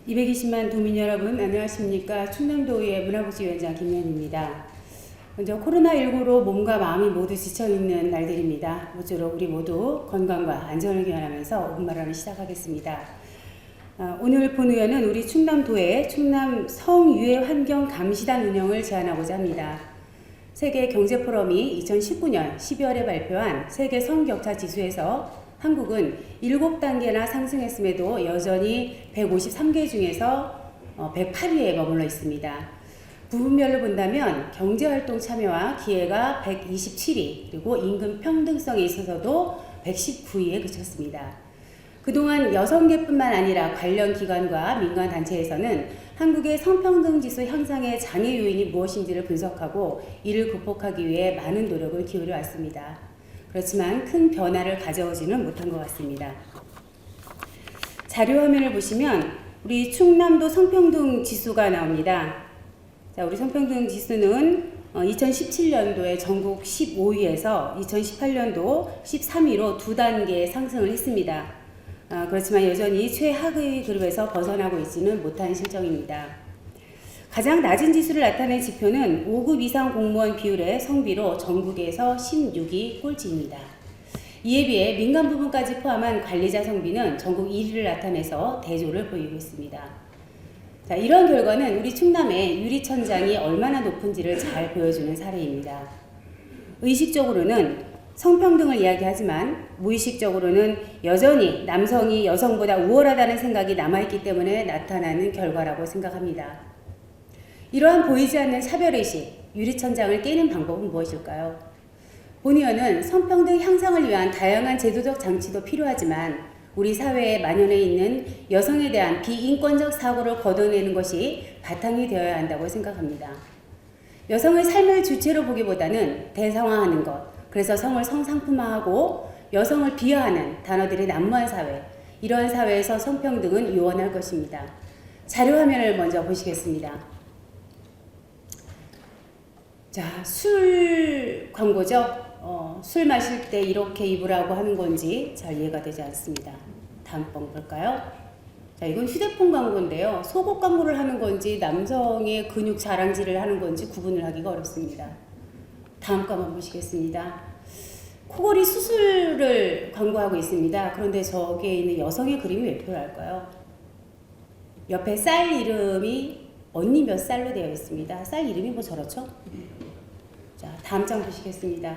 220만 도민 여러분 안녕하십니까. 충남도의회 문화복지위원장 김연입니다. 먼저 코로나19로 몸과 마음이 모두 지쳐있는 날들입니다. 모쪼록 우리 모두 건강과 안전을 기원하면서 5분 발언을 시작하겠습니다. 오늘 본의원은 우리 충남도의 충남 성유해환경감시단 운영을 제안하고자 합니다. 세계경제포럼이 2019년 12월에 발표한 세계 성격차지수에서 한국은 7단계나 상승했음에도 여전히 153개 중에서 108위에 머물러 있습니다. 부분별로 본다면 경제활동 참여와 기회가 127위, 그리고 임금 평등성에 있어서도 119위에 그쳤습니다. 그동안 여성계뿐만 아니라 관련 기관과 민간단체에서는 한국의 성평등지수 향상의 장애 요인이 무엇인지를 분석하고 이를 극복하기 위해 많은 노력을 기울여 왔습니다. 그렇지만 큰 변화를 가져오지는 못한 것 같습니다. 자료 화면을 보시면 우리 충남도 성평등 지수가 나옵니다. 자, 우리 성평등 지수는 2017년도에 전국 15위에서 2018년도 13위로 2단계 상승을 했습니다. 그렇지만 여전히 최하위 그룹에서 벗어나고 있지는 못한 실정입니다. 가장 낮은 지수를 나타낸 지표는 5급 이상 공무원 비율의 성비로 전국에서 16위 꼴찌입니다. 이에 비해 민간 부분까지 포함한 관리자 성비는 전국 1위를 나타내서 대조를 보이고 있습니다. 자, 이런 결과는 우리 충남의 유리천장이 얼마나 높은지를 잘 보여주는 사례입니다. 의식적으로는 성평등을 이야기하지만 무의식적으로는 여전히 남성이 여성보다 우월하다는 생각이 남아있기 때문에 나타나는 결과라고 생각합니다. 이러한 보이지 않는 차별의식, 유리천장을 깨는 방법은 무엇일까요? 본의원은 성평등 향상을 위한 다양한 제도적 장치도 필요하지만 우리 사회에 만연해 있는 여성에 대한 비인권적 사고를 걷어내는 것이 바탕이 되어야 한다고 생각합니다. 여성의 삶을 주체로 보기보다는 대상화하는 것, 그래서 성을 성상품화하고 여성을 비하하는 단어들이 난무한 사회, 이러한 사회에서 성평등은 요원할 것입니다. 자료 화면을 먼저 보시겠습니다. 자, 술 광고죠. 술 마실 때 이렇게 입으라고 하는 건지 잘 이해가 되지 않습니다. 다음 번 볼까요? 자, 이건 휴대폰 광고인데요. 속옷 광고를 하는 건지 남성의 근육 자랑질을 하는 건지 구분을 하기가 어렵습니다. 다음 거 한번 보시겠습니다. 코골이 수술을 광고하고 있습니다. 그런데 저기에 있는 여성의 그림이 왜 필요할까요? 옆에 쌀 이름이 언니 몇 살로 되어 있습니다. 쌀 이름이 뭐 저렇죠? 자, 다음 장 보시겠습니다.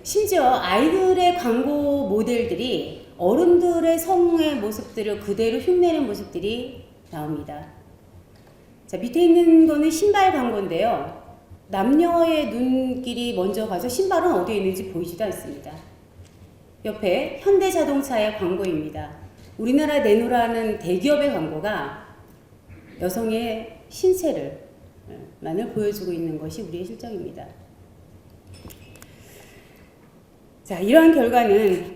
심지어 아이들의 광고 모델들이 어른들의 성의 모습들을 그대로 흉내낸 모습들이 나옵니다. 자, 밑에 있는 거는 신발 광고인데요. 남녀의 눈길이 먼저 가서 신발은 어디에 있는지 보이지도 않습니다. 옆에 현대자동차의 광고입니다. 우리나라 내노라는 대기업의 광고가 여성의 신체를 만을 보여주고 있는 것이 우리의 실정입니다. 자, 이러한 결과는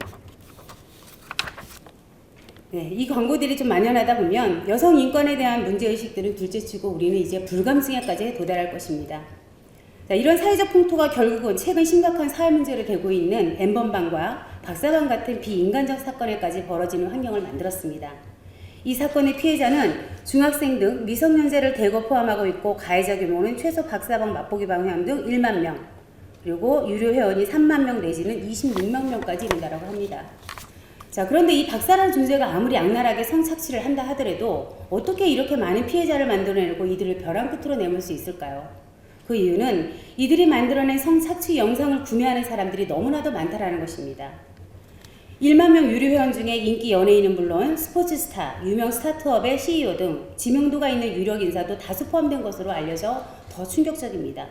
이 광고들이 좀 만연하다 보면 여성 인권에 대한 문제의식들은 둘째치고 우리는 이제 불감증에까지 도달할 것입니다. 자, 이런 사회적 풍토가 결국은 최근 심각한 사회 문제로 되고 있는 N번방과 박사방 같은 비인간적 사건에까지 벌어지는 환경을 만들었습니다. 이 사건의 피해자는 중학생 등 미성년자를 대거 포함하고 있고 가해자 규모는 최소 박사방 맛보기 방해함 등 1만 명, 그리고 유료 회원이 3만 명 내지는 26만 명까지 이른다고 합니다. 자, 그런데 이 박사라는 존재가 아무리 악랄하게 성착취를 한다 하더라도 어떻게 이렇게 많은 피해자를 만들어내고 이들을 벼랑 끝으로 내몰 수 있을까요? 그 이유는 이들이 만들어낸 성착취 영상을 구매하는 사람들이 너무나도 많다라는 것입니다. 1만 명 유료 회원 중에 인기 연예인은 물론 스포츠 스타, 유명 스타트업의 CEO 등 지명도가 있는 유력 인사도 다수 포함된 것으로 알려져 더 충격적입니다.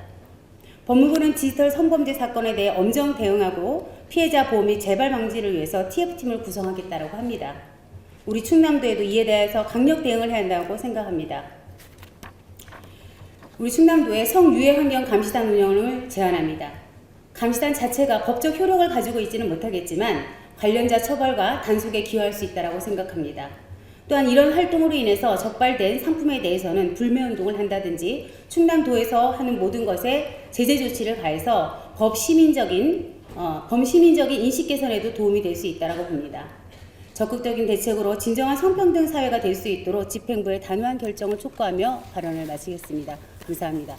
법무부는 디지털 성범죄 사건에 대해 엄정 대응하고 피해자 보호 및 재발 방지를 위해서 TF팀을 구성하겠다고 합니다. 우리 충남도에도 이에 대해서 강력 대응을 해야 한다고 생각합니다. 우리 충남도의 성유해환경감시단 운영을 제안합니다. 감시단 자체가 법적 효력을 가지고 있지는 못하겠지만 관련자 처벌과 단속에 기여할 수 있다고 생각합니다. 또한 이런 활동으로 인해서 적발된 상품에 대해서는 불매운동을 한다든지 충남도에서 하는 모든 것에 제재 조치를 가해서 범시민적인 인식 개선에도 도움이 될 수 있다고 봅니다. 적극적인 대책으로 진정한 성평등 사회가 될 수 있도록 집행부의 단호한 결정을 촉구하며 발언을 마치겠습니다. 감사합니다.